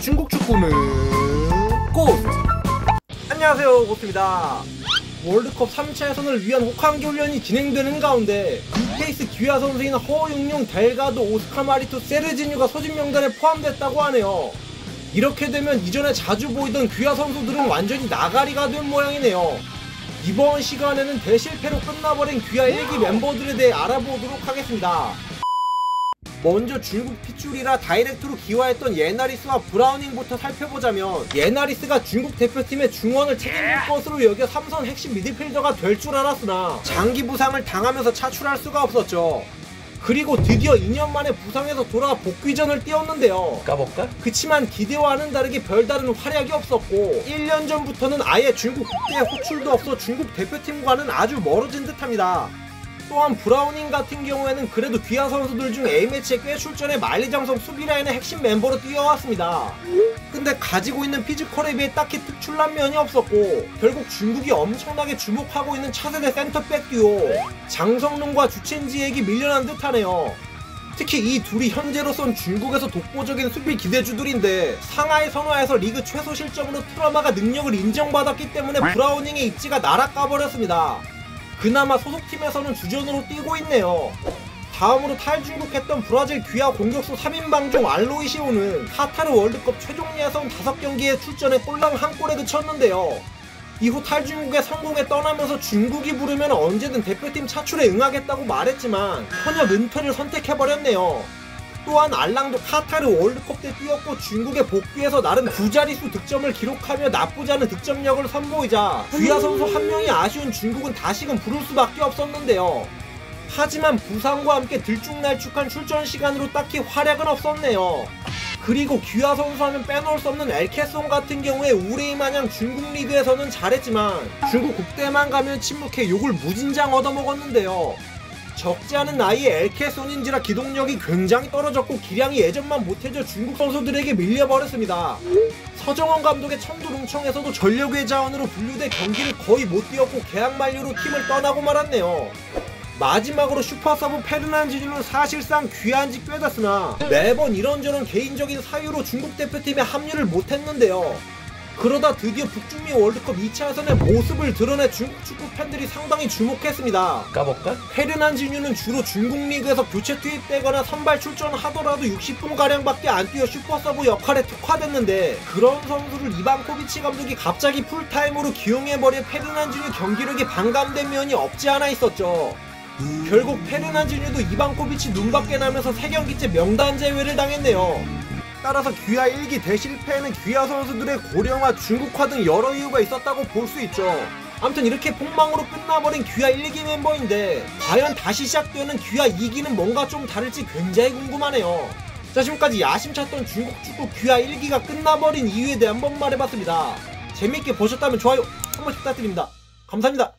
중국 축구는 고스트. 안녕하세요, 고스트입니다. 월드컵 3차 예선을 위한 혹한기 훈련이 진행되는 가운데 뉴페이스 기아 선수인 허용용, 델가도, 오스카 마리토, 세르지뉴가 소집 명단에 포함됐다고 하네요. 이렇게 되면 이전에 자주 보이던 귀화 선수들은 완전히 나가리가 된 모양이네요. 이번 시간에는 대실패로 끝나버린 귀화 1기 멤버들에 대해 알아보도록 하겠습니다. 먼저 중국 핏줄이라 다이렉트로 기화했던 예나리스와 브라우닝부터 살펴보자면, 예나리스가 중국 대표팀의 중원을 책임질 것으로 여겨 삼선 핵심 미드필더가 될 줄 알았으나 장기 부상을 당하면서 차출할 수가 없었죠. 그리고 드디어 2년 만에 부상에서 돌아와 복귀전을 뛰었는데요. 까볼까? 그치만 기대와는 다르게 별다른 활약이 없었고 1년 전부터는 아예 중국 국대에 호출도 없어 중국 대표팀과는 아주 멀어진 듯합니다. 또한 브라우닝 같은 경우에는 그래도 귀화 선수들 중 A매치에 꽤 출전해 만리장성 수비라인의 핵심 멤버로 뛰어왔습니다. 근데 가지고 있는 피지컬에 비해 딱히 특출난 면이 없었고, 결국 중국이 엄청나게 주목하고 있는 차세대 센터백 듀오 장성룬과 주첸지에게 밀려난 듯하네요. 특히 이 둘이 현재로선 중국에서 독보적인 수비 기대주들인데, 상하이 선화에서 리그 최소 실점으로 트라마가 능력을 인정받았기 때문에 브라우닝의 입지가 날아가버렸습니다. 그나마 소속팀에서는 주전으로 뛰고 있네요. 다음으로 탈중국했던 브라질 귀화 공격수 3인방 중 알로이시오는 카타르 월드컵 최종 예선 5경기에 출전해 꼴랑 한 골에 그쳤는데요. 이후 탈중국에 성공해 떠나면서 중국이 부르면 언제든 대표팀 차출에 응하겠다고 말했지만 현역 은퇴를 선택해버렸네요. 또한 알랑도 카타르 월드컵 때 뛰었고 중국에 복귀해서 나름 2자릿수 득점을 기록하며 나쁘지 않은 득점력을 선보이자 귀화 선수 한 명이 아쉬운 중국은 다시금 부를 수밖에 없었는데요. 하지만 부상과 함께 들쭉날쭉한 출전 시간으로 딱히 활약은 없었네요. 그리고 귀화 선수 하면 빼놓을 수 없는 엘케송 같은 경우에 우레이 마냥 중국 리그에서는 잘했지만 중국 국대만 가면 침묵해 욕을 무진장 얻어먹었는데요. 적지 않은 나이에 엘케손인지라 기동력이 굉장히 떨어졌고 기량이 예전만 못해져 중국 선수들에게 밀려버렸습니다. 서정원 감독의 청두룽청에서도 전력의 자원으로 분류돼 경기를 거의 못 뛰었고 계약 만료로 팀을 떠나고 말았네요. 마지막으로 슈퍼서브 페르난지뉴는 사실상 귀화한 지 꽤 됐으나 매번 이런저런 개인적인 사유로 중국 대표팀에 합류를 못했는데요. 그러다 드디어 북중미 월드컵 2차 예선의 모습을 드러내 중국 축구 팬들이 상당히 주목했습니다. 까볼까? 페르난지뉴는 주로 중국 리그에서 교체 투입되거나 선발 출전하더라도 60분가량밖에 안 뛰어 슈퍼서브 역할에 특화됐는데, 그런 선수를 이반코비치 감독이 갑자기 풀타임으로 기용해버린 페르난지뉴 경기력이 반감된 면이 없지 않아 있었죠. 결국 페르난지뉴도 이반코비치 눈밖에 나면서 3경기째 명단 제외를 당했네요. 따라서 귀화 1기 대실패에는 귀화 선수들의 고령화, 중국화 등 여러 이유가 있었다고 볼 수 있죠. 아무튼 이렇게 폭망으로 끝나버린 귀화 1기 멤버인데 과연 다시 시작되는 귀화 2기는 뭔가 좀 다를지 굉장히 궁금하네요. 자, 지금까지 야심찼던 중국 축구 귀화 1기가 끝나버린 이유에 대해 한번 말해봤습니다. 재밌게 보셨다면 좋아요 한 번씩 부탁드립니다. 감사합니다.